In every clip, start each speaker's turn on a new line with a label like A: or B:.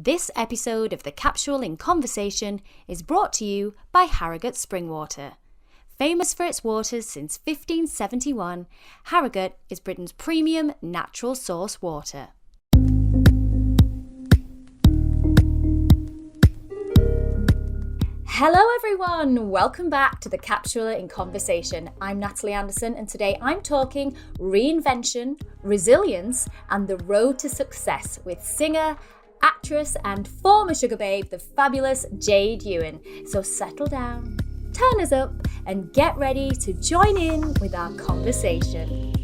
A: This episode of the Capsule in Conversation is brought to you by Harrogate Springwater. Famous for its waters since 1571, Harrogate is Britain's premium natural source water. Hello everyone, welcome back to the Capsule in Conversation. I'm Natalie Anderson and today I'm talking reinvention, resilience and the road to success with singer, actress and former Sugababe, the fabulous Jade Ewen. So settle down, turn us up and get ready to join in with our conversation.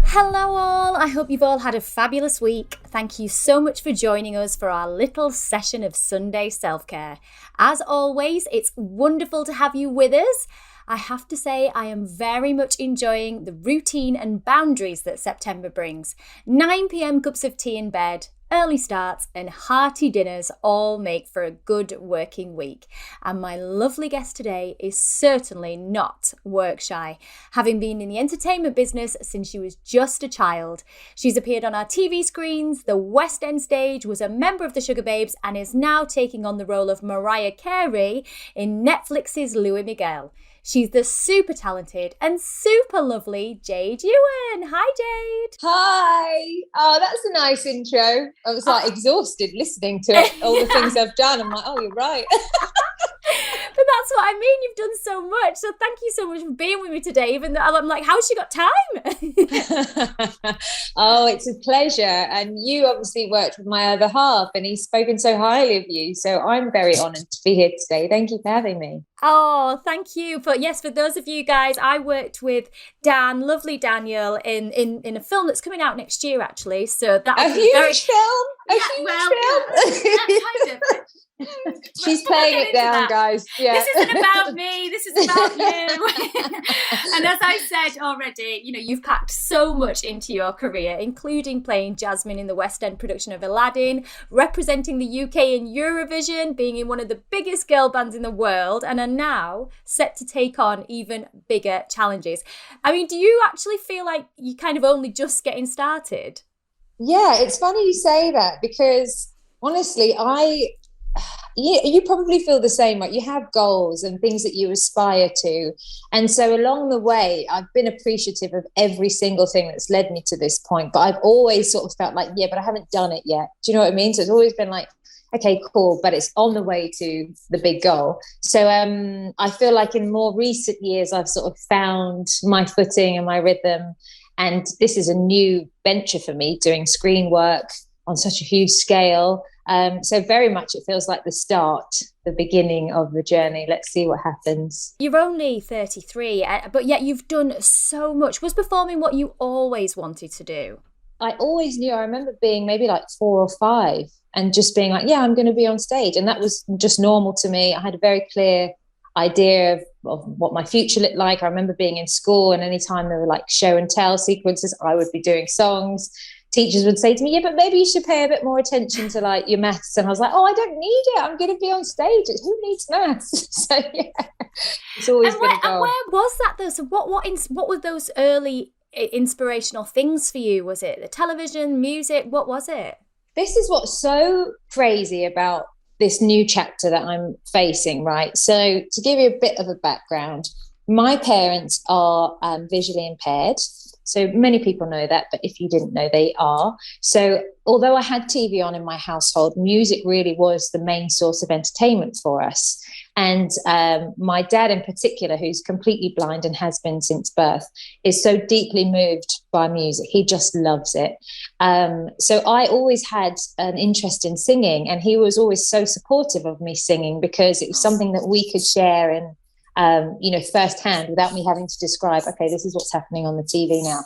A: Hello all, I hope you've all had a fabulous week. Thank you so much for joining us for our little session of Sunday self-care. As always, it's wonderful to have you with us. I have to say I am very much enjoying the routine and boundaries that September brings. 9 p.m. cups of tea in bed, early starts and hearty dinners all make for a good working week. And my lovely guest today is certainly not work shy, having been in the entertainment business since she was just a child. She's appeared on our TV screens, the West End stage, was a member of the Sugababes and is now taking on the role of Mariah Carey in Netflix's Luis Miguel. She's the super talented and super lovely Jade Ewen. Hi, Jade.
B: Hi. Oh, that's a nice intro. I was exhausted listening to it, all the things I've done. I'm like, oh, you're right.
A: But that's what I mean. You've done so much. So thank you so much for being with me today. Even though I'm like, how's she got time?
B: Oh, it's a pleasure. And you obviously worked with my other half and he's spoken so highly of you. So I'm very honoured to be here today. Thank you for having me.
A: Oh, thank you. But yes, for those of you guys, I worked with Dan, lovely Daniel, in a film that's coming out next year, actually. So that
B: a huge film.
A: Kind of.
B: She's playing it down, guys. Yeah.
A: This isn't about me. This is about you. And as I said already, you've packed so much into your career, including playing Jasmine in the West End production of Aladdin, representing the UK in Eurovision, being in one of the biggest girl bands in the world, and are now set to take on even bigger challenges. I mean, do you actually feel like you're kind of only just getting started?
B: Yeah, it's funny you say that because honestly, you probably feel the same, right? You have goals and things that you aspire to. And so along the way, I've been appreciative of every single thing that's led me to this point. But I've always sort of felt like, yeah, but I haven't done it yet. Do you know what I mean? So it's always been like, okay, cool, but it's on the way to the big goal. So I feel like in more recent years, I've sort of found my footing and my rhythm. And this is a new venture for me, doing screen work on such a huge scale. So very much it feels like the start, the beginning of the journey. Let's see what happens.
A: You're only 33, but yet you've done so much. Was performing what you always wanted to do?
B: I always knew. I remember being maybe like 4 or 5 and just being like, yeah, I'm going to be on stage. And that was just normal to me. I had a very clear idea of what my future looked like. I remember being in school and anytime there were like show and tell sequences, I would be doing songs. Teachers would say to me, yeah, but maybe you should pay a bit more attention to like your maths. And I was like, oh, I don't need it. I'm going to be on stage. Who needs maths? So yeah, it's always been a goal.
A: And where was that though? So what were those early inspirational things for you? Was it the television, music? What was it?
B: This is what's so crazy about this new chapter that I'm facing, right? So to give you a bit of a background, my parents are visually impaired. So many people know that, but if you didn't know, they are. So although I had TV on in my household, music really was the main source of entertainment for us. And my dad in particular, who's completely blind and has been since birth, is so deeply moved by music. He just loves it. So I always had an interest in singing, and he was always so supportive of me singing because it was something that we could share in firsthand without me having to describe, okay, this is what's happening on the TV now.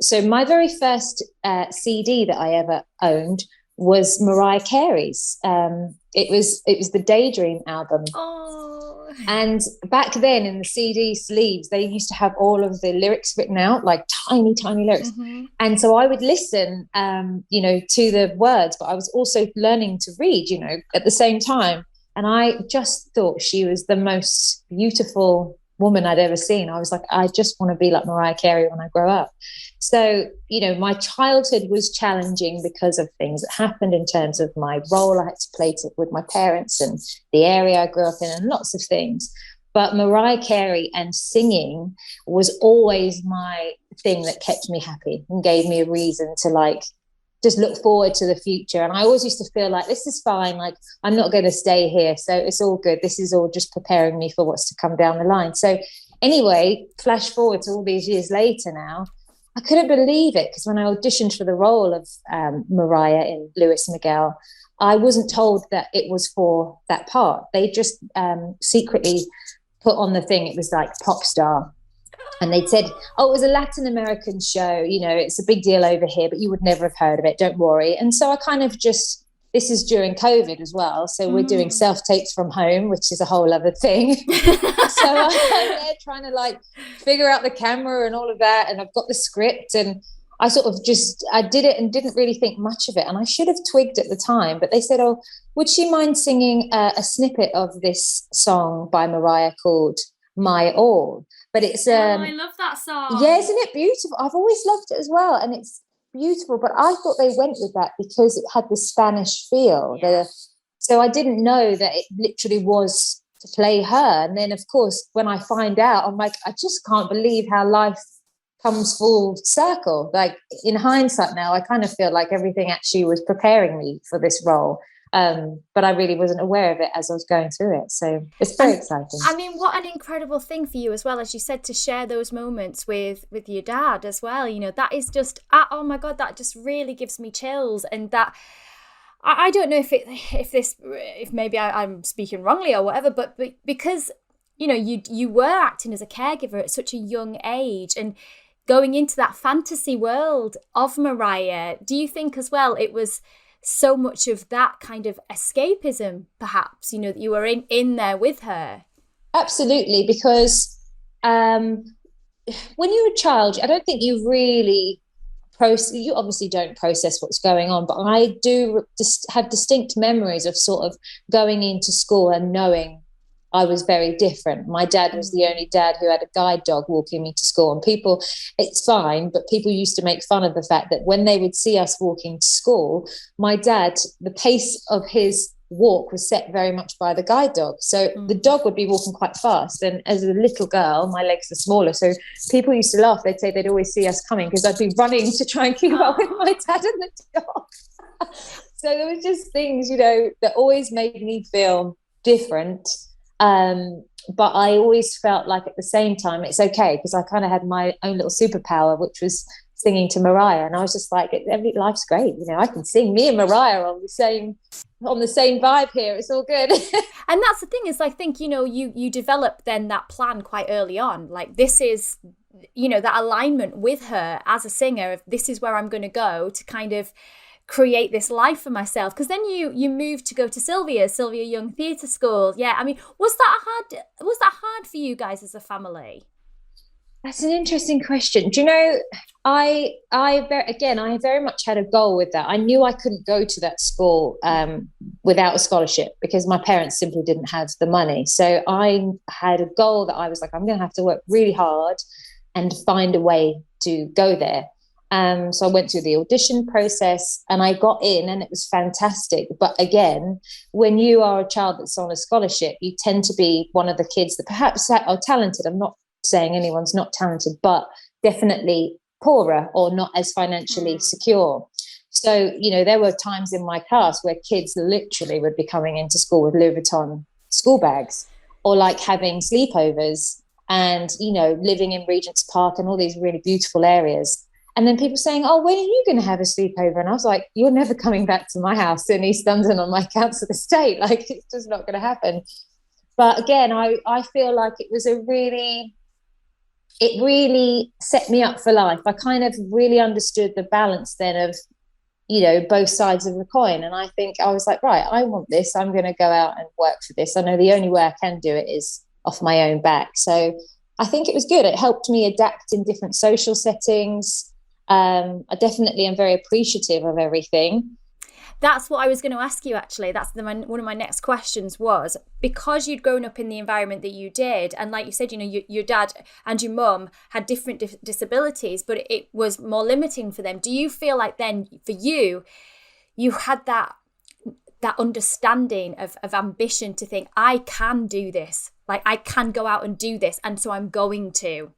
B: So my very first CD that I ever owned was Mariah Carey's. It was the Daydream album.
A: Oh,
B: And back then in the CD sleeves, they used to have all of the lyrics written out, like tiny, tiny lyrics. And so I would listen, to the words, but I was also learning to read, at the same time. And I just thought she was the most beautiful woman I'd ever seen. I was like, I just want to be like Mariah Carey when I grow up. So, my childhood was challenging because of things that happened in terms of my role I had to play with my parents and the area I grew up in and lots of things. But Mariah Carey and singing was always my thing that kept me happy and gave me a reason to just look forward to the future. And I always used to feel like this is fine. Like, I'm not going to stay here. So it's all good. This is all just preparing me for what's to come down the line. So anyway, flash forward to all these years later now, I couldn't believe it, because when I auditioned for the role of Mariah in Luis Miguel, I wasn't told that it was for that part. They just secretly put on the thing. It was like pop star. And they'd said, oh, it was a Latin American show. It's a big deal over here, but you would never have heard of it. Don't worry. And so I kind of this is during COVID as well. So we're doing self-tapes from home, which is a whole other thing. So I'm there trying to figure out the camera and all of that. And I've got the script, and I sort of I did it and didn't really think much of it. And I should have twigged at the time, but they said, oh, would she mind singing a snippet of this song by Mariah called My All? But it's
A: I love that song.
B: Yeah, isn't it beautiful? I've always loved it as well, and it's beautiful. But I thought they went with that because it had the Spanish feel.
A: Yeah.
B: So I didn't know that it literally was to play her. And then, of course, when I find out, I'm like, I just can't believe how life comes full circle. Like, in hindsight now, I kind of feel like everything actually was preparing me for this role. But I really wasn't aware of it as I was going through it. So it's very exciting.
A: I mean, what an incredible thing for you as well, as you said, to share those moments with your dad as well. That is just, oh my God, that just really gives me chills. And that, I don't know if maybe I'm speaking wrongly or whatever, but because, you were acting as a caregiver at such a young age and going into that fantasy world of Mariah, do you think as well it was so much of that kind of escapism, perhaps, that you were in there with her?
B: Absolutely, because when you're a child, I don't think you really you obviously don't process what's going on, but I do just have distinct memories of sort of going into school and knowing I was very different. My dad was the only dad who had a guide dog walking me to school, and it's fine, but people used to make fun of the fact that when they would see us walking to school, my dad, the pace of his walk was set very much by the guide dog. So the dog would be walking quite fast, and as a little girl, my legs are smaller, so people used to laugh. They'd say they'd always see us coming because I'd be running to try and keep up with my dad and the dog. So there was just things, that always made me feel different. But I always felt like at the same time it's okay, because I kind of had my own little superpower, which was singing to Mariah, and I was just like, life's great, I can sing. Me and Mariah are on the same vibe here. It's all good.
A: And that's the thing, is I think you develop then that plan quite early on. Like, this is that alignment with her as a singer, of this is where I'm going to go to kind of create this life for myself. Because then you moved to go to Sylvia Young Theatre School. Yeah, I mean, was that hard for you guys as a family?
B: That's an interesting question. Do you know, I very much had a goal with that. I knew I couldn't go to that school without a scholarship, because my parents simply didn't have the money. So I had a goal that I was like, I'm going to have to work really hard and find a way to go there. So I went through the audition process and I got in, and it was fantastic. But again, when you are a child that's on a scholarship, you tend to be one of the kids that perhaps are talented. I'm not saying anyone's not talented, but definitely poorer or not as financially secure. So, there were times in my class where kids literally would be coming into school with Louis Vuitton school bags, or like having sleepovers and, living in Regent's Park and all these really beautiful areas. And then people saying, oh, when are you going to have a sleepover? And I was like, you're never coming back to my house in East London on my council estate. Like, it's just not going to happen. But again, I feel like it really set me up for life. I kind of really understood the balance then of both sides of the coin. And I think I was like, right, I want this. I'm going to go out and work for this. I know the only way I can do it is off my own back. So I think it was good. It helped me adapt in different social settings. I definitely am very appreciative of everything.
A: That's what I was going to ask you, actually. That's one of my next questions was, because you'd grown up in the environment that you did, and like you said, your dad and your mum had different disabilities, but it was more limiting for them. Do you feel like then for you had that understanding of ambition to think, I can do this, like I can go out and do this, and so I'm going to?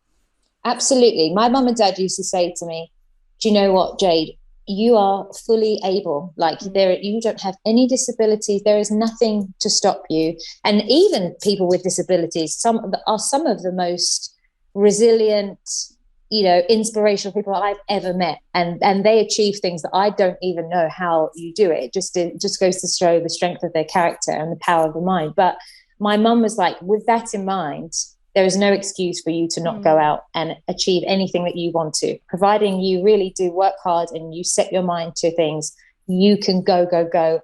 B: Absolutely. My mum and dad used to say to me, do you know what, Jade? You are fully able, like you don't have any disabilities. There is nothing to stop you. And even people with disabilities, some of the most resilient, inspirational people I've ever met. And they achieve things that I don't even know how you do it. It just goes to show the strength of their character and the power of the mind. But my mum was like, with that in mind, there is no excuse for you to not go out and achieve anything that you want to, providing you really do work hard and you set your mind to things. You can go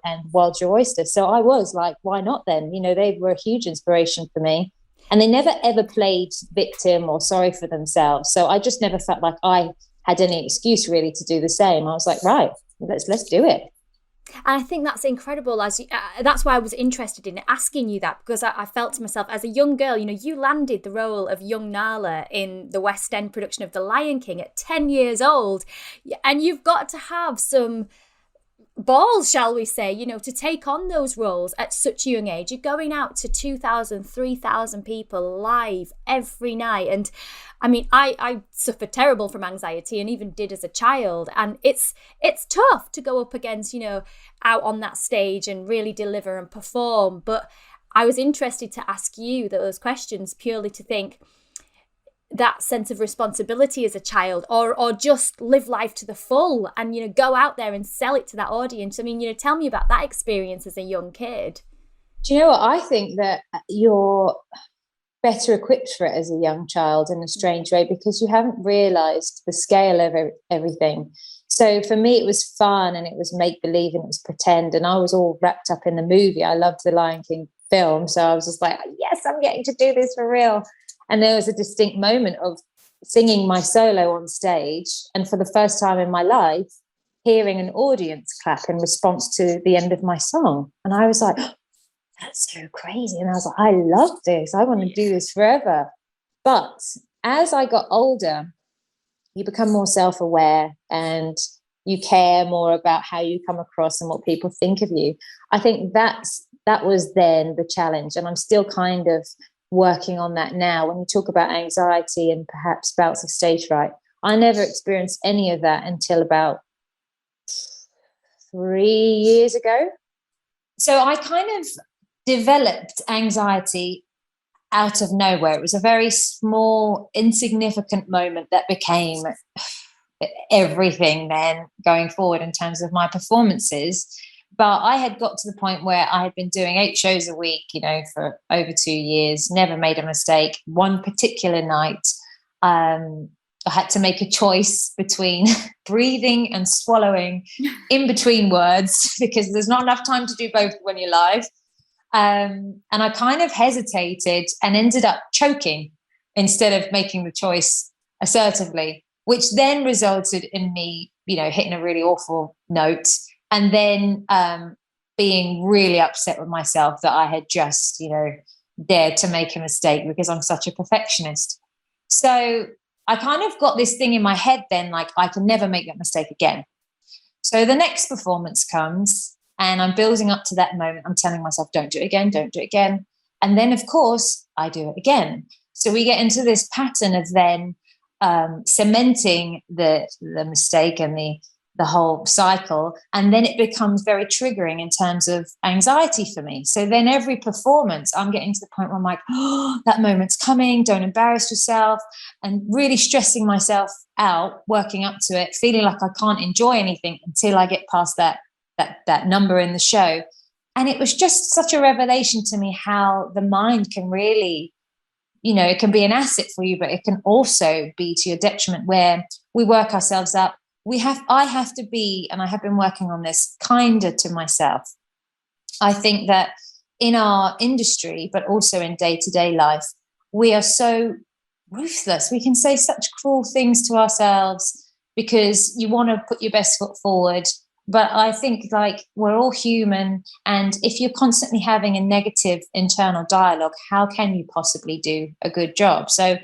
B: and wild your oyster. So I was like, why not then? They were a huge inspiration for me, and they never ever played victim or sorry for themselves. So I just never felt like I had any excuse really to do the same. I was like, right, let's do it.
A: And I think that's incredible. That's why I was interested in asking you that, because I felt to myself as a young girl, you landed the role of young Nala in the West End production of The Lion King at 10 years old. And you've got to have some balls, shall we say, to take on those roles at such a young age. You're going out to 2,000, 3,000 people live every night. And I mean, I suffered terrible from anxiety, and even did as a child. And it's tough to go up against, out on that stage and really deliver and perform. But I was interested to ask you those questions purely to think that sense of responsibility as a child, or just live life to the full and, go out there and sell it to that audience. I mean, tell me about that experience as a young kid.
B: Do you know what? I think that you're better equipped for it as a young child in a strange way, because you haven't realized the scale of everything. So for me, it was fun, and it was make believe, and it was pretend, and I was all wrapped up in the movie. I loved the Lion King film, so I was just like, yes, I'm getting to do this for real. And there was a distinct moment of singing my solo on stage, and for the first time in my life, hearing an audience clap in response to the end of my song. And I was like, oh, that's so crazy. And I was like, I love this. I want to do this forever. But as I got older, you become more self-aware, and you care more about how you come across and what people think of you. I think that was then the challenge. And I'm still kind of working on that now. When you talk about anxiety and perhaps bouts of stage fright, I never experienced any of that until about 3 years ago. So I kind of developed anxiety out of nowhere. It was a very small, insignificant moment that became everything then going forward in terms of my performances. But I had got to the point where I had been doing 8 shows a week, for over 2 years, never made a mistake. One particular night, I had to make a choice between breathing and swallowing in between words, because there's not enough time to do both when you're live. And I kind of hesitated and ended up choking instead of making the choice assertively, which then resulted in me, hitting a really awful note. And then being really upset with myself that I had just, dared to make a mistake, because I'm such a perfectionist. So I kind of got this thing in my head then, like, I can never make that mistake again. So the next performance comes, and I'm building up to that moment. I'm telling myself, don't do it again, don't do it again. And then, of course, I do it again. So we get into this pattern of then cementing the mistake and the whole cycle. And then it becomes very triggering in terms of anxiety for me. So then every performance, I'm getting to the point where I'm like, oh, that moment's coming, don't embarrass yourself, and really stressing myself out, working up to it, feeling like I can't enjoy anything until I get past that number in the show. And it was just such a revelation to me how the mind can really, it can be an asset for you, but it can also be to your detriment, where we work ourselves up, I have to be, and I have been working on this, kinder to myself. I think that in our industry, but also in day-to-day life, we are so ruthless. We can say such cruel things to ourselves because you want to put your best foot forward. But I think like we're all human. And if you're constantly having a negative internal dialogue, how can you possibly do a good job? So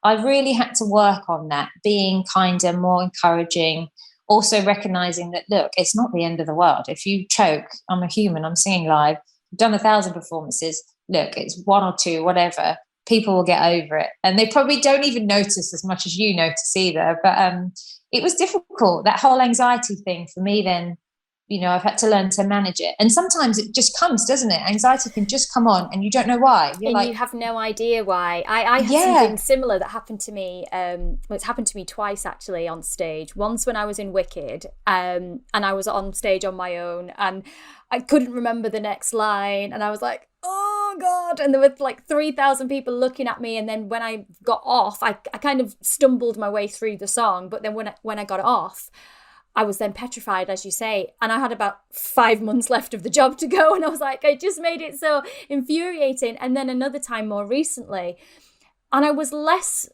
B: I really had to work on that, being kinder, more encouraging, also recognizing that, look, it's not the end of the world. If you choke, I'm a human, I'm singing live, I've done 1,000 performances. Look, it's 1 or 2, whatever. People will get over it. And they probably don't even notice as much as you notice either. But it was difficult, that whole anxiety thing for me then. I've had to learn to manage it. And sometimes it just comes, doesn't it? Anxiety can just come on and you don't know why.
A: You have no idea why. I had something similar that happened to me. It's happened to me twice, actually, on stage. Once when I was in Wicked, and I was on stage on my own, and I couldn't remember the next line. And I was like, oh, God. And there were like 3,000 people looking at me. And then when I got off, I kind of stumbled my way through the song. But then when I got off, I was then petrified, as you say, and I had about 5 months left of the job to go. And I was like, I just made it so infuriating. And then another time more recently, and I was less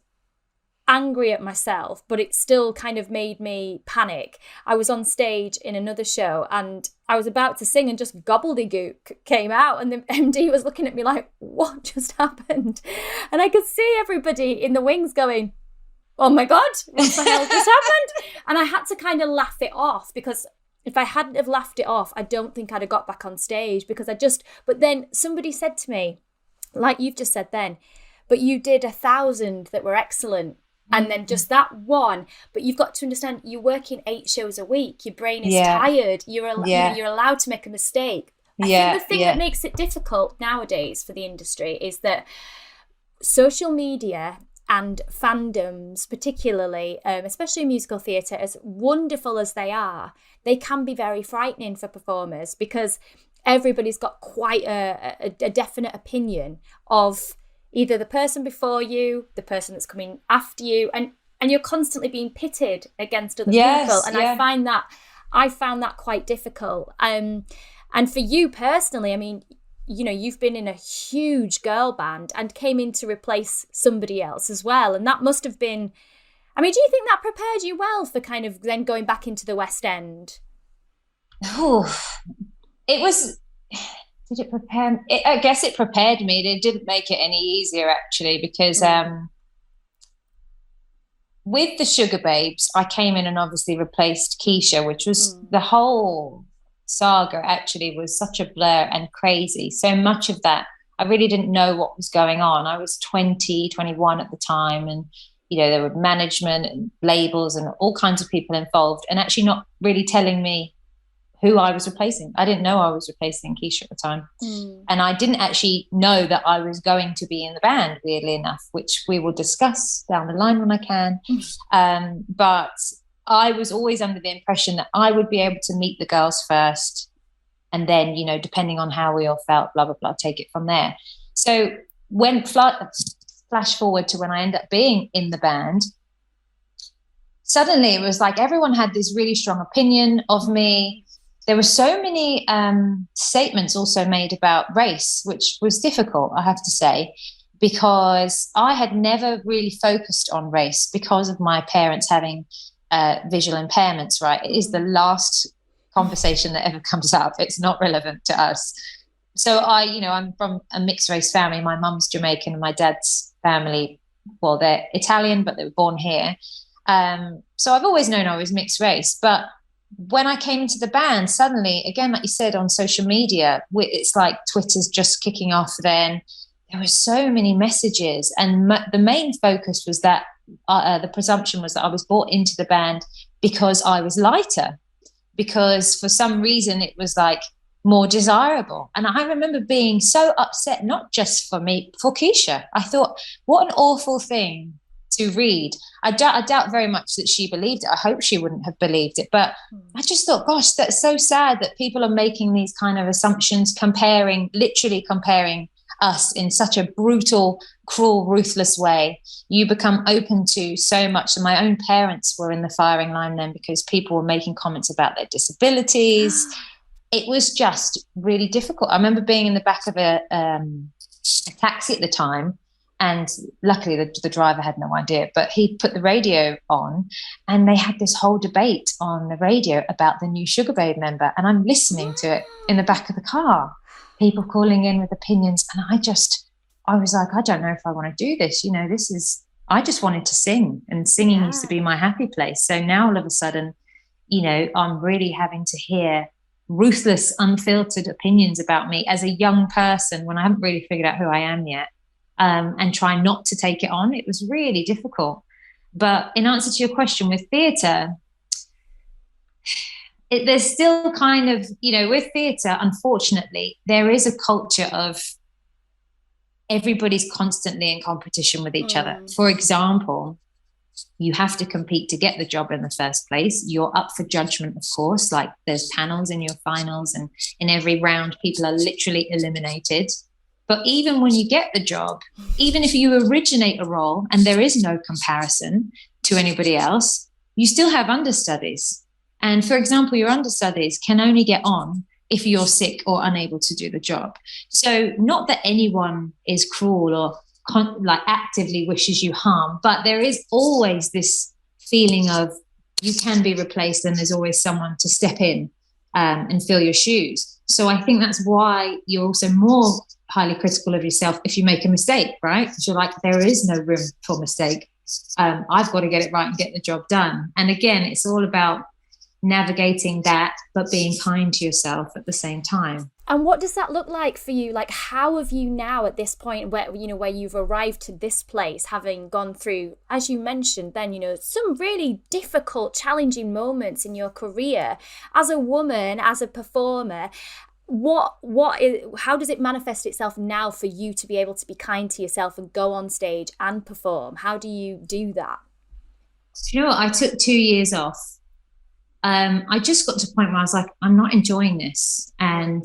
A: angry at myself, but it still kind of made me panic. I was on stage in another show and I was about to sing and just gobbledygook came out, and the MD was looking at me like, what just happened? And I could see everybody in the wings going, oh my God, what the hell just happened? And I had to kind of laugh it off, because if I hadn't have laughed it off, I don't think I'd have got back on stage, because but then somebody said to me, like you've just said then, but you did 1,000 that were excellent. And then just that one, but you've got to understand, you're working 8 shows a week. Your brain is tired. You're allowed to make a mistake. I think the thing that makes it difficult nowadays for the industry is that social media and fandoms, particularly, especially in musical theatre, as wonderful as they are, they can be very frightening for performers, because everybody's got quite a definite opinion of either the person before you, the person that's coming after you, and you're constantly being pitted against other people. And I found that quite difficult. And for you personally, I mean, you've been in a huge girl band and came in to replace somebody else as well. And that must have been, I mean, do you think that prepared you well for kind of then going back into the West End?
B: Oh, it was, did it prepare? I guess it prepared me. It didn't make it any easier, actually, because with the Sugababes, I came in and obviously replaced Keisha, which was the whole saga actually was such a blur and crazy. So much of that, I really didn't know what was going on. I was 20, 21 at the time, and there were management and labels and all kinds of people involved, and actually not really telling me who I was replacing. I didn't know I was replacing Keisha at the time. And I didn't actually know that I was going to be in the band, weirdly enough, which we will discuss down the line when I can. But I was always under the impression that I would be able to meet the girls first, and then, depending on how we all felt, blah, blah, blah, take it from there. So when flash forward to when I ended up being in the band, suddenly it was like everyone had this really strong opinion of me. There were so many statements also made about race, which was difficult, I have to say, because I had never really focused on race because of my parents having visual impairments, right? It is the last conversation that ever comes up. It's not relevant to us. So I'm from a mixed race family. My mum's Jamaican and my dad's family, well, they're Italian, but they were born here. So I've always known I was mixed race. But when I came into the band, suddenly, again, like you said, on social media, it's like Twitter's just kicking off then. There were so many messages. And the main focus was that the presumption was that I was brought into the band because I was lighter, because for some reason it was like more desirable. And I remember being so upset, not just for me, for Keisha. I thought, what an awful thing to read. I doubt very much that she believed it. I hope she wouldn't have believed it. But I just thought, gosh, that's so sad that people are making these kind of assumptions, literally comparing us in such a brutal, cruel, ruthless way, you become open to so much. And my own parents were in the firing line then because people were making comments about their disabilities. It was just really difficult. I remember being in the back of a taxi at the time, and luckily the driver had no idea, but he put the radio on and they had this whole debate on the radio about the new Sugababes member, and I'm listening to it in the back of the car, people calling in with opinions, and I was like, I don't know if I want to do this. I just wanted to sing, and singing used to be my happy place. So now all of a sudden, I'm really having to hear ruthless, unfiltered opinions about me as a young person when I haven't really figured out who I am yet. And try not to take it on. It was really difficult. But in answer to your question, with theatre, there's still kind of, with theatre, unfortunately, there is a culture of everybody's constantly in competition with each other. For example, you have to compete to get the job in the first place. You're up for judgment, of course, like there's panels in your finals, and in every round, people are literally eliminated. But even when you get the job, even if you originate a role and there is no comparison to anybody else, you still have understudies. And for example, your understudies can only get on if you're sick or unable to do the job. So not that anyone is cruel or actively wishes you harm, but there is always this feeling of you can be replaced and there's always someone to step in and fill your shoes. So I think that's why you're also more highly critical of yourself if you make a mistake, right? Because you're like, there is no room for mistake. I've got to get it right and get the job done. And again, it's all about navigating that, but being kind to yourself at the same time.
A: And what does that look like for you? Like, how have you now at this point where you've arrived to this place, having gone through, as you mentioned then, some really difficult, challenging moments in your career as a woman, as a performer? How does it manifest itself now for you to be able to be kind to yourself and go on stage and perform? How do you do that?
B: I took 2 years off. I just got to a point where I was like, I'm not enjoying this. And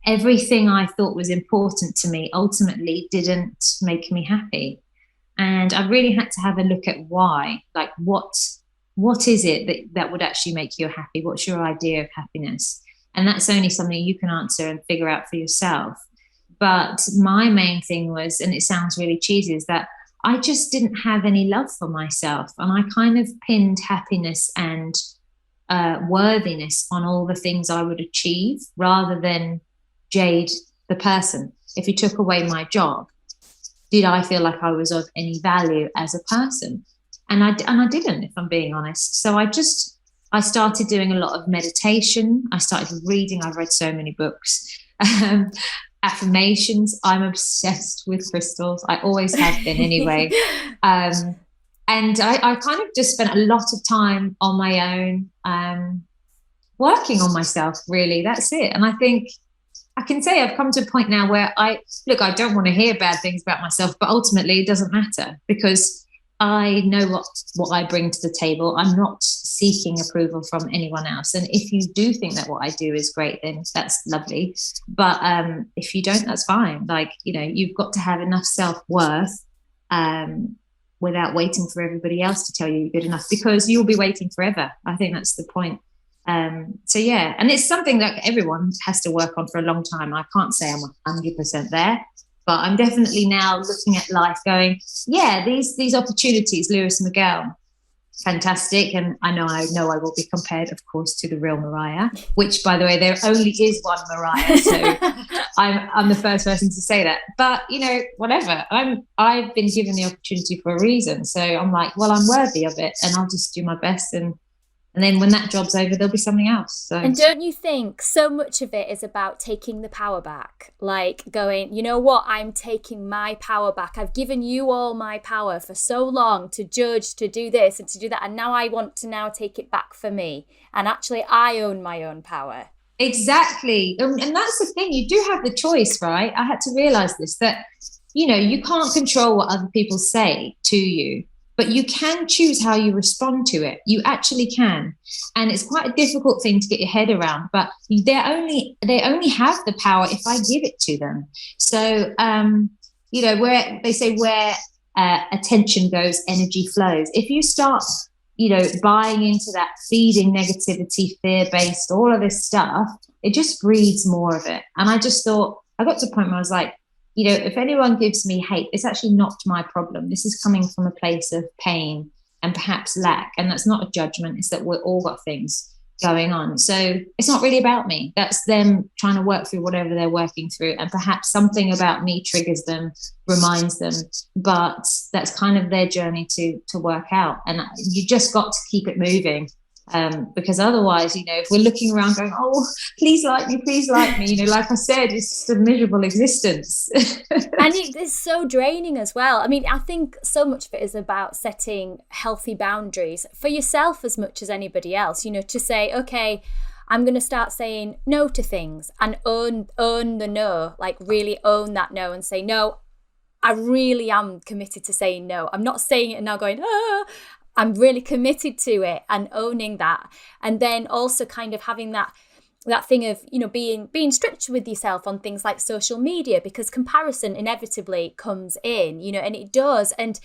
B: everything I thought was important to me ultimately didn't make me happy. And I really had to have a look at why. Like, what is it that would actually make you happy? What's your idea of happiness? And that's only something you can answer and figure out for yourself. But my main thing was, and it sounds really cheesy, is that I just didn't have any love for myself. And I kind of pinned happiness and worthiness on all the things I would achieve rather than Jade, the person. If you took away my job, did I feel like I was of any value as a person? And I didn't, if I'm being honest. So I started doing a lot of meditation. I started reading. I've read so many books. Affirmations. I'm obsessed with crystals. I always have been anyway. And I kind of just spent a lot of time on my own, working on myself, really. That's it. And I think I can say I've come to a point now where I don't want to hear bad things about myself, but ultimately it doesn't matter because I know what I bring to the table. I'm not seeking approval from anyone else. And if you do think that what I do is great, then that's lovely. But if you don't, that's fine. Like, you've got to have enough self-worth without waiting for everybody else to tell you you're good enough, because you'll be waiting forever. I think that's the point. So yeah, and it's something that everyone has to work on for a long time. I can't say I'm 100% there. But I'm definitely now looking at life going, yeah, these opportunities, Luis Miguel, fantastic. And I know I will be compared, of course, to the real Mariah, which, by the way, there only is one Mariah. So I'm the first person to say that. But, whatever. I've been given the opportunity for a reason. So I'm like, well, I'm worthy of it and I'll just do my best. And then when that job's over, there'll be something else. So.
A: And don't you think so much of it is about taking the power back? Like going, you know what, I'm taking my power back. I've given you all my power for so long to judge, to do this and to do that. And now I want to now take it back for me. And actually, I own my own power.
B: Exactly. And that's the thing. You do have the choice, right? I had to realize this, that, you can't control what other people say to you. but you can choose how you respond to it. You actually can. And it's quite a difficult thing to get your head around, but they only have the power if I give it to them. So, where they say where attention goes, energy flows. If you start, buying into that, feeding negativity, fear-based, all of this stuff, it just breeds more of it. And I just thought, I got to a point where I was like, if anyone gives me hate, it's actually not my problem. This is coming from a place of pain and perhaps lack. And that's not a judgment. It's that we've all got things going on. So it's not really about me. That's them trying to work through whatever they're working through. And perhaps something about me triggers them, reminds them. But that's kind of their journey to work out. And you just got to keep it moving. Because otherwise, if we're looking around going, oh, please like me, like I said, it's just a miserable existence.
A: And it's so draining as well. I mean, I think so much of it is about setting healthy boundaries for yourself as much as anybody else, to say, okay, I'm going to start saying no to things and own the no, like really own that no and say, no, I really am committed to saying no. I'm not saying it and now going, I'm really committed to it and owning that. And then also kind of having that thing of, being strict with yourself on things like social media, because comparison inevitably comes in, and it does. And,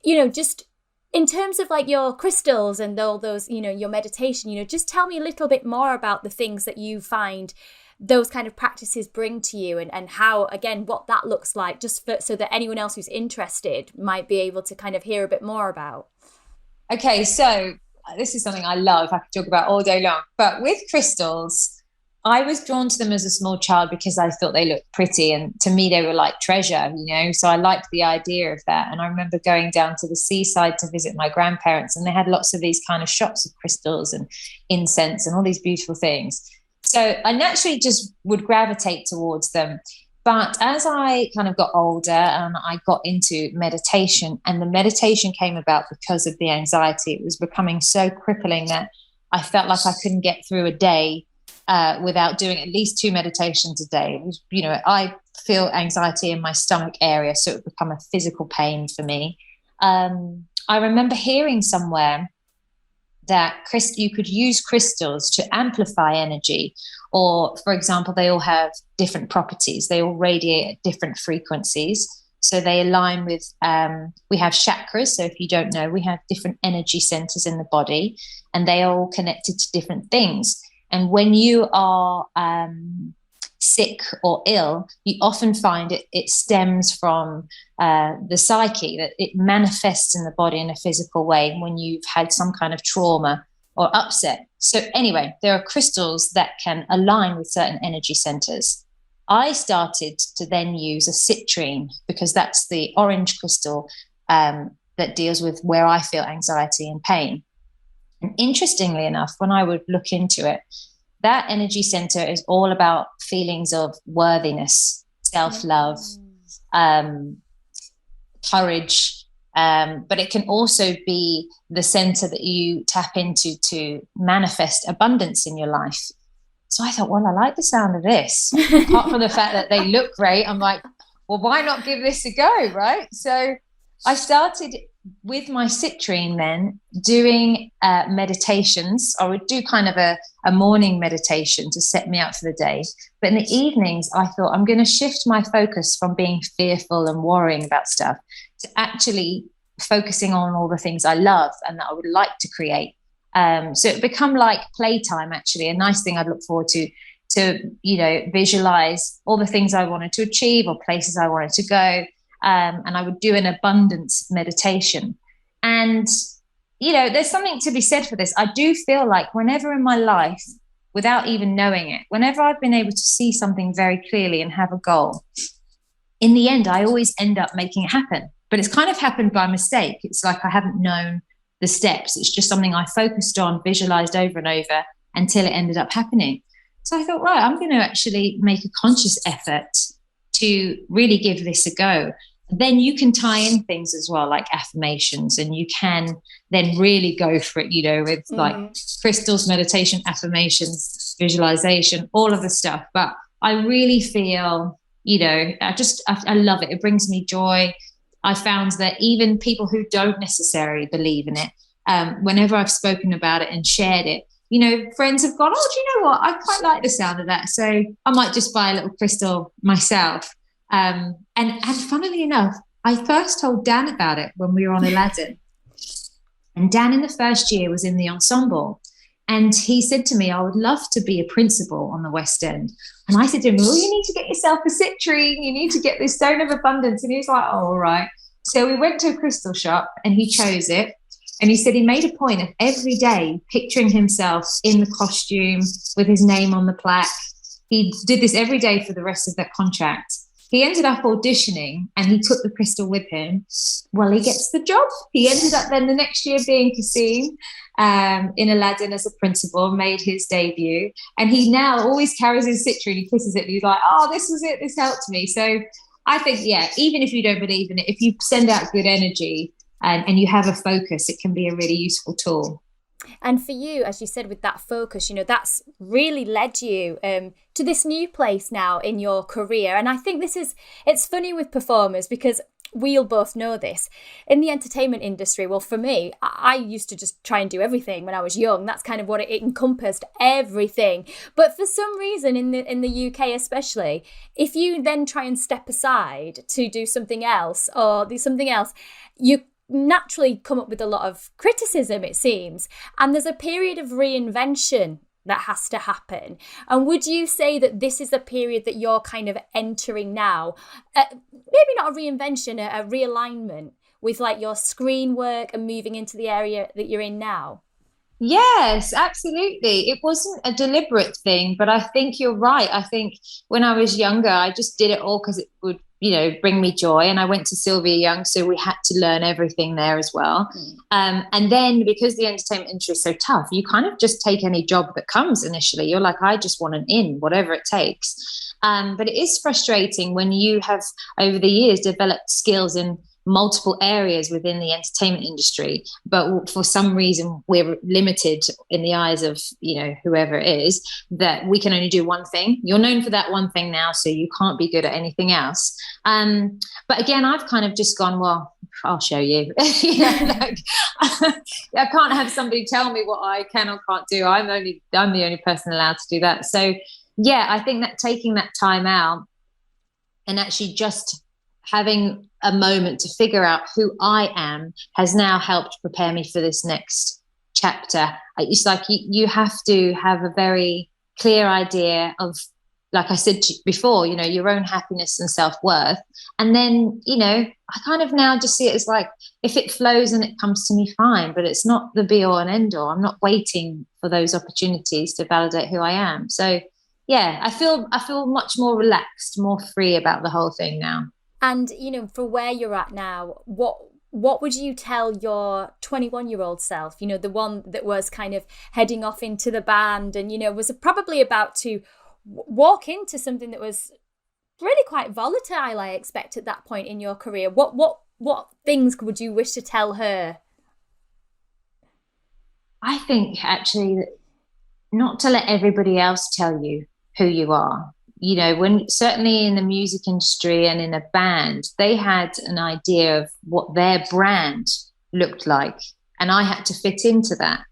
A: just in terms of like your crystals and all those, your meditation, just tell me a little bit more about the things that you find those kind of practices bring to you and how, again, what that looks like, just so that anyone else who's interested might be able to kind of hear a bit more about.
B: Okay, so this is something I love. I could talk about all day long. But with crystals, I was drawn to them as a small child because I thought they looked pretty. And to me, they were like treasure, So I liked the idea of that. And I remember going down to the seaside to visit my grandparents, and they had lots of these kind of shops of crystals and incense and all these beautiful things. So I naturally just would gravitate towards them. But as I kind of got older and I got into meditation, and the meditation came about because of the anxiety, it was becoming so crippling that I felt like I couldn't get through a day without doing at least 2 meditations a day. It was, I feel anxiety in my stomach area, so it would become a physical pain for me. I remember hearing somewhere that you could use crystals to amplify energy, or, for example, they all have different properties. They all radiate at different frequencies. So they align with, we have chakras. So if you don't know, we have different energy centers in the body, and they are all connected to different things. And when you are sick or ill, you often find it stems from the psyche, that it manifests in the body in a physical way when you've had some kind of trauma or upset. So anyway, there are crystals that can align with certain energy centers. I started to then use a citrine, because that's the orange crystal that deals with where I feel anxiety and pain. And interestingly enough, when I would look into it, that energy center is all about feelings of worthiness, self-love, courage. But it can also be the center that you tap into to manifest abundance in your life. So I thought, well, I like the sound of this. Apart from the fact that they look great, I'm like, well, why not give this a go, right? So I started with my citrine then doing meditations. I would do kind of a morning meditation to set me up for the day. But in the evenings, I thought, I'm going to shift my focus from being fearful and worrying about stuff to actually focusing on all the things I love and that I would like to create. So it become like playtime, actually, a nice thing I'd look forward to visualize all the things I wanted to achieve or places I wanted to go. And I would do an abundance meditation. And, there's something to be said for this. I do feel like whenever in my life, without even knowing it, whenever I've been able to see something very clearly and have a goal, in the end, I always end up making it happen. But it's kind of happened by mistake. It's like I haven't known the steps. It's just something I focused on, visualized over and over until it ended up happening. So I thought, right, I'm going to actually make a conscious effort to really give this a go. Then you can tie in things as well, like affirmations, and you can then really go for it, with like crystals, meditation, affirmations, visualization, all of the stuff. But I really feel, I love it. It brings me joy. I found that even people who don't necessarily believe in it, whenever I've spoken about it and shared it, you know, friends have gone, oh, do you know what? I quite like the sound of that. So I might just buy a little crystal myself. And funnily enough, I first told Dan about it when we were on Aladdin. And Dan in the first year was in the ensemble. And he said to me, I would love to be a principal on the West End. And I said to him, well, you need to get yourself a citrine. You need to get this stone of abundance. And he was like, oh, all right. So we went to a crystal shop and he chose it. And he said he made a point of every day picturing himself in the costume with his name on the plaque. He did this every day for the rest of that contract. He ended up auditioning and he took the crystal with him. Well, he gets the job. He ended up then the next year being Cassim in Aladdin as a principal, made his debut. And he now always carries his citrine. He kisses it and he's like, oh, this was it. This helped me. So I think, yeah, even if you don't believe in it, if you send out good energy and you have a focus, it can be a really useful tool.
A: And for you, as you said, with that focus, you know, that's really led you to this new place now in your career. And I think it's funny with performers because we'll both know this. In the entertainment industry, well, for me, I used to just try and do everything when I was young. That's kind of what it encompassed, everything. But for some reason, in the UK especially, if you then try and step aside to do something else or do something else, you naturally come up with a lot of criticism, it seems. And there's a period of reinvention that has to happen. And would you say that this is a period that you're kind of entering now? Maybe not a reinvention, a realignment with like your screen work and moving into the area that you're in now?
B: Yes, absolutely. It wasn't a deliberate thing, but I think you're right. I think when I was younger, I just did it all because it would, you know, bring me joy. And I went to Sylvia Young, so we had to learn everything there as well. And then because the entertainment industry is so tough, you kind of just take any job that comes initially. You're like, I just want an in, whatever it takes. But it is frustrating when you have, over the years, developed skills in multiple areas within the entertainment industry, but for some reason we're limited in the eyes of, you know, whoever it is, that we can only do one thing. You're known for that one thing now, so you can't be good at anything else. But again, I've kind of just gone, well, I'll show you. You know, like, I can't have somebody tell me what I can or can't do. I'm the only person allowed to do that. So yeah, I think that taking that time out and actually just having a moment to figure out who I am has now helped prepare me for this next chapter. It's like you have to have a very clear idea of, like I said before, you know, your own happiness and self-worth. And then, you know, I kind of now just see it as like, if it flows and it comes to me, fine, but it's not the be all and end all. I'm not waiting for those opportunities to validate who I am. So yeah, I feel much more relaxed, more free about the whole thing now.
A: And, you know, for where you're at now, what would you tell your 21-year-old self, you know, the one that was kind of heading off into the band and, you know, was probably about to walk into something that was really quite volatile, I expect, at that point in your career? What things would you wish to tell her?
B: I think actually not to let everybody else tell you who you are. You know, when certainly in the music industry and in a band, they had an idea of what their brand looked like, and I had to fit into that.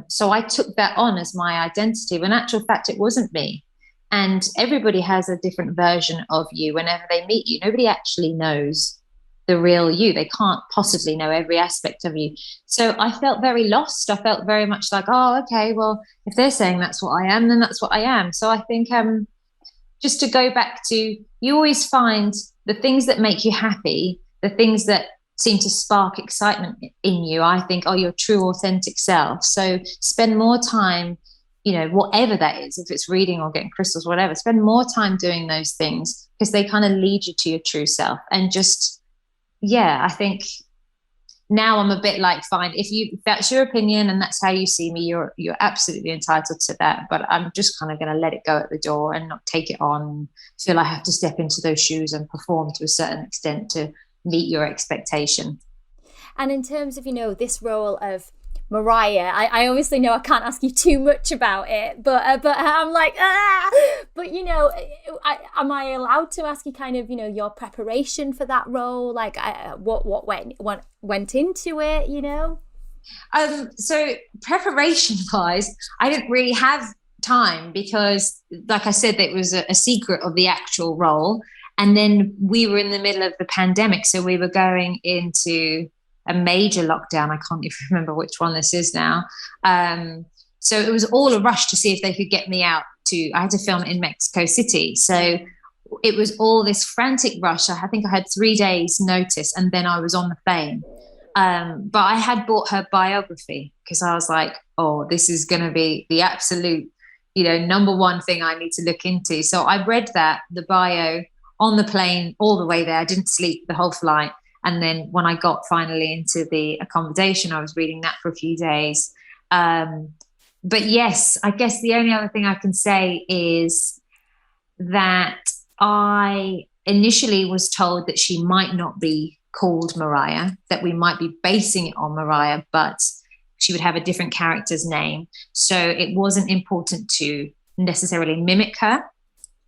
B: So I took that on as my identity, when in actual fact it wasn't me. And everybody has a different version of you whenever they meet you. Nobody actually knows the real you. They can't possibly know every aspect of you. So I felt very lost. I felt very much like, oh, okay, well, if they're saying that's what I am, then that's what I am. So I think just to go back to, you always find the things that make you happy, the things that seem to spark excitement in you, I think, are your true, authentic self. So spend more time, you know, whatever that is, if it's reading or getting crystals, whatever, spend more time doing those things because they kind of lead you to your true self. And just, yeah, I think now I'm a bit like, fine, if that's your opinion and that's how you see me, you're absolutely entitled to that. But I'm just kind of going to let it go at the door and not take it on, feel I have to step into those shoes and perform to a certain extent to meet your expectation.
A: And in terms of, you know, this role of Mariah, I obviously know I can't ask you too much about it, but I'm like, but you know, am I allowed to ask you kind of, you know, your preparation for that role? Like, what went into it, you know?
B: So preparation wise, I didn't really have time because, like I said, it was a secret of the actual role. And then we were in the middle of the pandemic. So we were going into a major lockdown. I can't even remember which one this is now. So it was all a rush to see if they could get me out I had to film in Mexico City. So it was all this frantic rush. I think I had 3 days notice and then I was on the plane. But I had bought her biography because I was like, oh, this is going to be the absolute, you know, number one thing I need to look into. So I read the bio on the plane all the way there. I didn't sleep the whole flight. And then when I got finally into the accommodation, I was reading that for a few days. But yes, I guess the only other thing I can say is that I initially was told that she might not be called Mariah, that we might be basing it on Mariah, but she would have a different character's name. So it wasn't important to necessarily mimic her,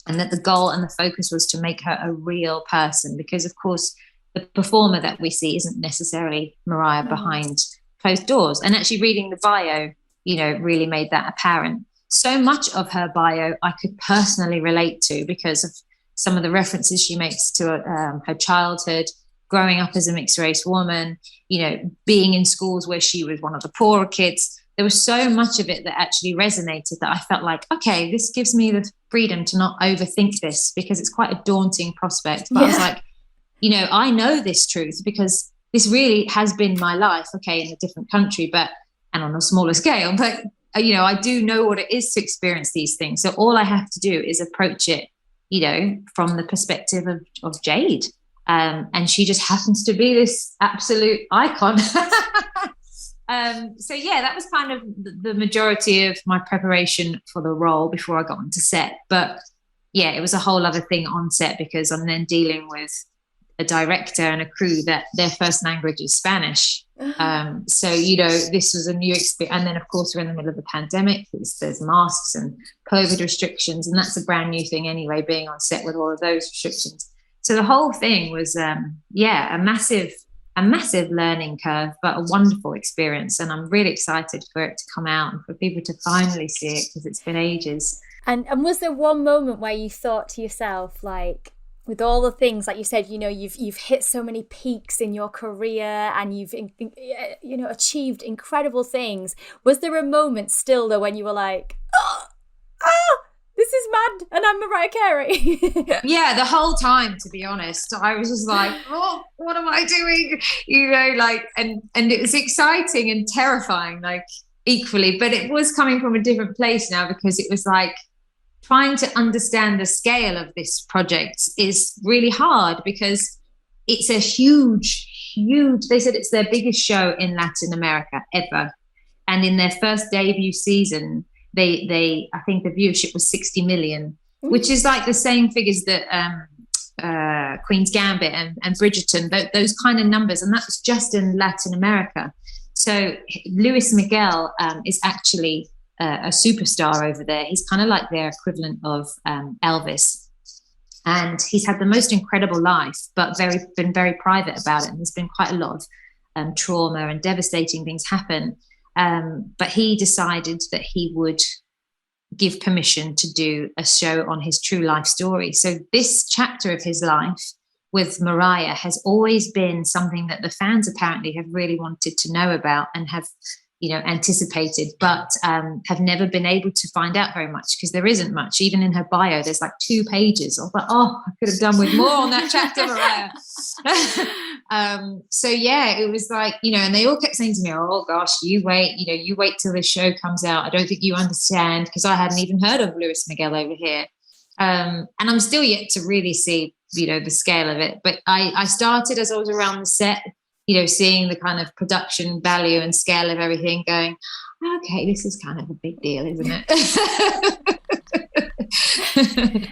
B: and that the goal and the focus was to make her a real person, because of course the performer that we see isn't necessarily Mariah behind closed doors. And actually reading the bio, you know, really made that apparent. So much of her bio I could personally relate to because of some of the references she makes to her childhood, growing up as a mixed race woman, you know, being in schools where she was one of the poorer kids. There was so much of it that actually resonated that I felt like, okay, this gives me the freedom to not overthink this, because it's quite a daunting prospect. But I was like, you know, I know this truth because this really has been my life, okay, in a different country, and on a smaller scale, but, you know, I do know what it is to experience these things. So all I have to do is approach it, you know, from the perspective of Jade. And she just happens to be this absolute icon. So yeah, that was kind of the majority of my preparation for the role before I got onto set. But yeah, it was a whole other thing on set because I'm then dealing with a director and a crew that their first language is Spanish. So, you know, this was a new experience. And then, of course, we're in the middle of the pandemic. There's masks and COVID restrictions. And that's a brand new thing anyway, being on set with all of those restrictions. So the whole thing was, a massive learning curve, but a wonderful experience. And I'm really excited for it to come out and for people to finally see it because it's been ages.
A: And was there one moment where you thought to yourself, like, with all the things, like you said, you know, you've hit so many peaks in your career and you've, you know, achieved incredible things. Was there a moment still though when you were like, this is mad and I'm Mariah Carey?
B: Yeah, the whole time, to be honest, I was just like, oh, what am I doing? You know, like, and it was exciting and terrifying, like, equally, but it was coming from a different place now because it was like, trying to understand the scale of this project is really hard because it's a huge, they said it's their biggest show in Latin America ever. And in their first debut season, I think the viewership was 60 million, which is like the same figures that Queen's Gambit and Bridgerton, those kind of numbers. And that was just in Latin America. So Luis Miguel is actually a superstar over there. He's kind of like their equivalent of Elvis, and he's had the most incredible life, but been very private about it. And there's been quite a lot of trauma and devastating things happen. But he decided that he would give permission to do a show on his true life story. So this chapter of his life with Mariah has always been something that the fans apparently have really wanted to know about and have, you know, anticipated, but have never been able to find out very much because there isn't much. Even in her bio, there's like 2 pages. I was like, oh, I could have done with more on that chapter, Mariah. So yeah, it was like, you know, and they all kept saying to me, oh gosh, you wait till this show comes out. I don't think you understand, because I hadn't even heard of Luis Miguel over here. And I'm still yet to really see, you know, the scale of it. But I started as I was around the set, you know, seeing the kind of production value and scale of everything, going, okay, this is kind of a big deal, isn't it?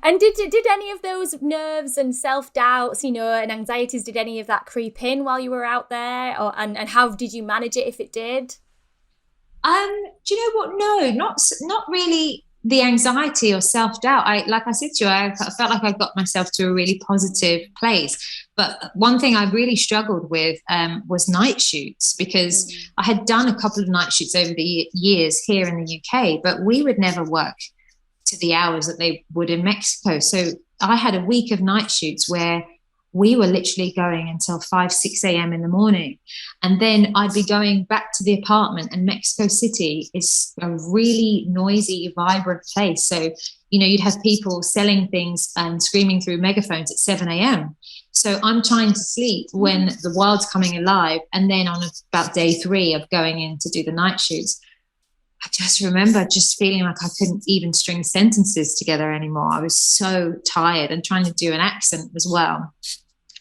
A: And did any of those nerves and self-doubts, you know, and anxieties, did any of that creep in while you were out there? And how did you manage it if it did?
B: Do you know what? No, not really the anxiety or self-doubt. Like I said to you, I felt like I got myself to a really positive place. But one thing I really struggled with was night shoots, because I had done a couple of night shoots over the years here in the UK, but we would never work to the hours that they would in Mexico. So I had a week of night shoots where we were literally going until 5-6 a.m. in the morning. And then I'd be going back to the apartment, and Mexico City is a really noisy, vibrant place. So, you'd have people selling things and screaming through megaphones at 7 a.m. So I'm trying to sleep when the world's coming alive. And then on about day 3 of going in to do the night shoots, I just remember just feeling like I couldn't even string sentences together anymore. I was so tired, and trying to do an accent as well.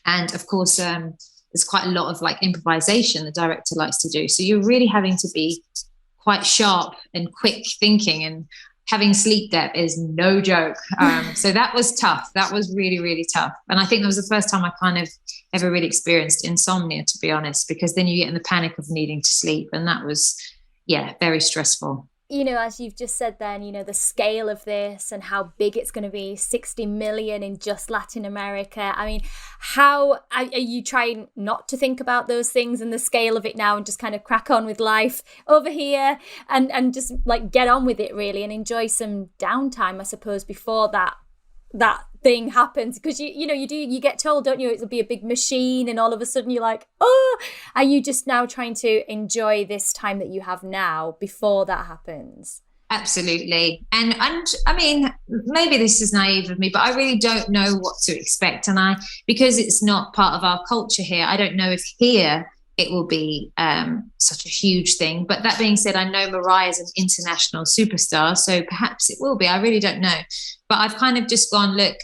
B: And of course, there's quite a lot of like improvisation the director likes to do. So you're really having to be quite sharp and quick thinking, and having sleep debt is no joke. So that was tough. That was really, really tough. And I think that was the first time I kind of ever really experienced insomnia, to be honest, because then you get in the panic of needing to sleep. And that was, very stressful.
A: As you've just said then, the scale of this and how big it's going to be, 60 million in just Latin America. I mean, how are you trying not to think about those things and the scale of it now, and just kind of crack on with life over here and just like get on with it really, and enjoy some downtime, I suppose, before that thing happens? Because you get told, don't you, it'll be a big machine, and all of a sudden you're like, oh, are you just now trying to enjoy this time that you have now before that happens?
B: Absolutely. And I mean, maybe this is naive of me, but I really don't know what to expect. And because it's not part of our culture here, I don't know if here it will be such a huge thing. But that being said, I know Mariah is an international superstar, so perhaps it will be. I really don't know. But I've kind of just gone, look,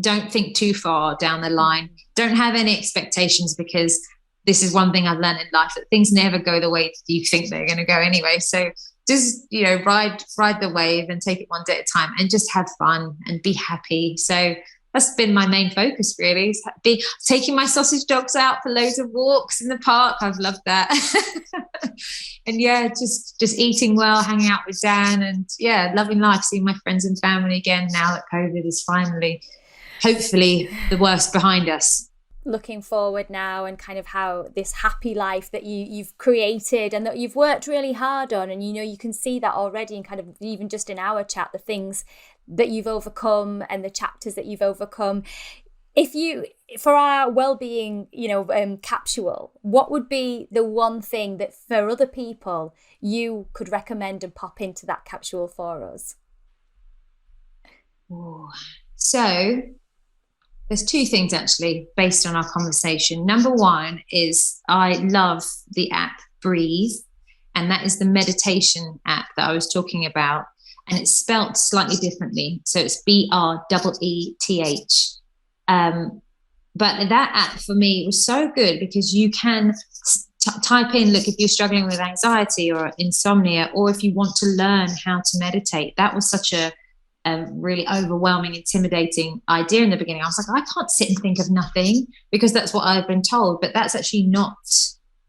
B: don't think too far down the line. Don't have any expectations, because this is one thing I've learned in life, that things never go the way you think they're going to go anyway. So just, ride the wave and take it one day at a time, and just have fun and be happy. So that's been my main focus, really, is taking my sausage dogs out for loads of walks in the park. I've loved that. And just eating well, hanging out with Dan, and loving life, seeing my friends and family again now that COVID is finally, hopefully, the worst behind us.
A: Looking forward now, and kind of how this happy life that you've created and that you've worked really hard on, and you can see that already, and kind of even just in our chat, the things that you've overcome and the chapters that you've overcome. For our wellbeing, capsule, what would be the one thing that for other people you could recommend and pop into that capsule for us?
B: Ooh. So there's 2 things actually based on our conversation. Number 1 is I love the app Breathe, and that is the meditation app that I was talking about, and it's spelt slightly differently. So it's BREETH. But that app for me was so good, because you can type in, look, if you're struggling with anxiety or insomnia, or if you want to learn how to meditate. That was such a really overwhelming, intimidating idea in the beginning. I was like, I can't sit and think of nothing, because that's what I've been told. But that's actually not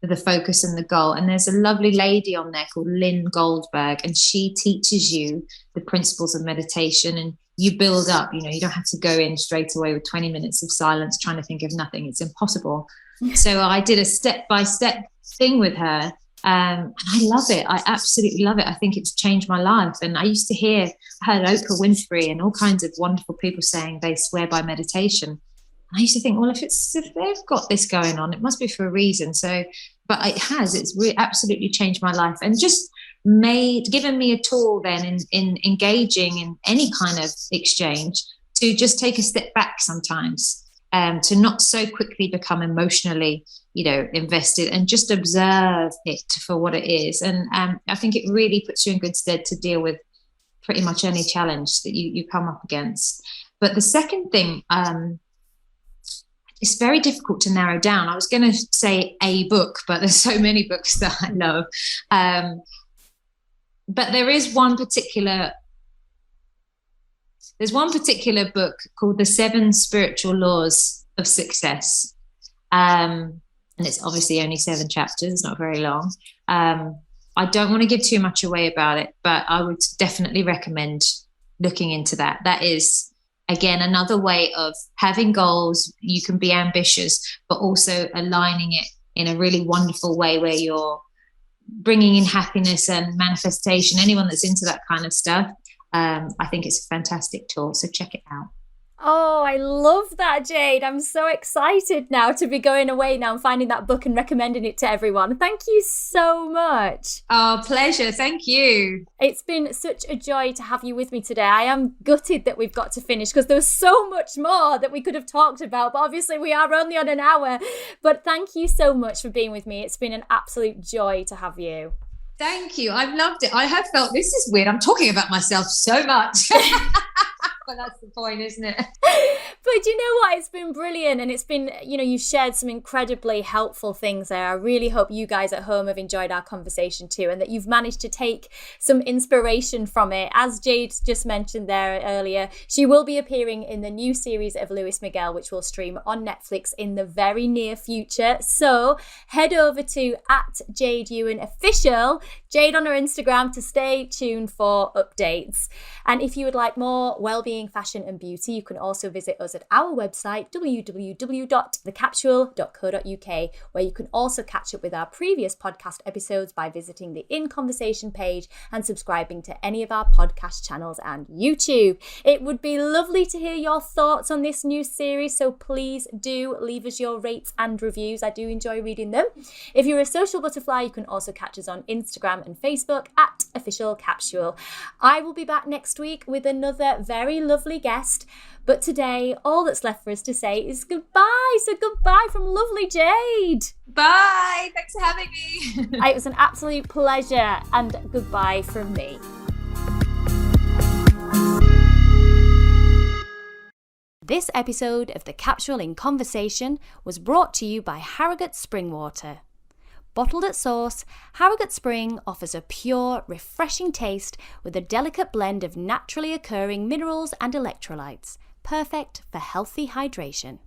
B: the focus and the goal. And there's a lovely lady on there called Lynn Goldberg, and she teaches you the principles of meditation, and you build up. You don't have to go in straight away with 20 minutes of silence trying to think of nothing. It's impossible. So I did a step-by-step thing with her, and I love it. I absolutely love it. I think it's changed my life. And I heard Oprah Winfrey and all kinds of wonderful people saying they swear by meditation. I used to think, well, if they've got this going on, it must be for a reason. So, but it's really absolutely changed my life, and just given me a tool then in engaging in any kind of exchange, to just take a step back sometimes, to not so quickly become emotionally, invested, and just observe it for what it is. And I think it really puts you in good stead to deal with pretty much any challenge that you come up against. But the second thing, it's very difficult to narrow down. I was going to say a book, but there's so many books that I love. But there's one particular book called The 7 Spiritual Laws of Success. And it's obviously only 7 chapters, not very long. I don't want to give too much away about it, but I would definitely recommend looking into that. That is, again, another way of having goals. You can be ambitious, but also aligning it in a really wonderful way where you're bringing in happiness and manifestation. Anyone that's into that kind of stuff, I think it's a fantastic tool. So check it out.
A: Oh, I love that, Jade. I'm so excited now to be going away now and finding that book and recommending it to everyone. Thank you so much.
B: Oh, pleasure. Thank you.
A: It's been such a joy to have you with me today. I am gutted that we've got to finish because there's so much more that we could have talked about, but obviously we are only on an hour. But thank you so much for being with me. It's been an absolute joy to have you.
B: Thank you. I've loved it. I have felt, this is weird, I'm talking about myself so much. But that's the point, isn't it?
A: But you know what? It's been brilliant. And it's been, you shared some incredibly helpful things there. I really hope you guys at home have enjoyed our conversation too, and that you've managed to take some inspiration from it. As Jade just mentioned there earlier, she will be appearing in the new series of Luis Miguel, which will stream on Netflix in the very near future. So head over to @JadeEwenOfficial, Jade on her Instagram, to stay tuned for updates. And if you would like more wellbeing, fashion and beauty, you can also visit us at our website www.thecapsule.co.uk, where you can also catch up with our previous podcast episodes by visiting the In Conversation page and subscribing to any of our podcast channels and YouTube. It would be lovely to hear your thoughts on this new series, so please do leave us your rates and reviews. I do enjoy reading them. If you're a social butterfly, you can also catch us on Instagram and Facebook @officialcapsule. I will be back next week with another very lovely guest. But today, all that's left for us to say is goodbye. So goodbye from lovely Jade.
B: Bye. Thanks for having me.
A: It was an absolute pleasure, and goodbye from me. This episode of The Capsule in Conversation was brought to you by Harrogate Spring Water. Bottled at source, Harrogate Spring offers a pure, refreshing taste with a delicate blend of naturally occurring minerals and electrolytes, perfect for healthy hydration.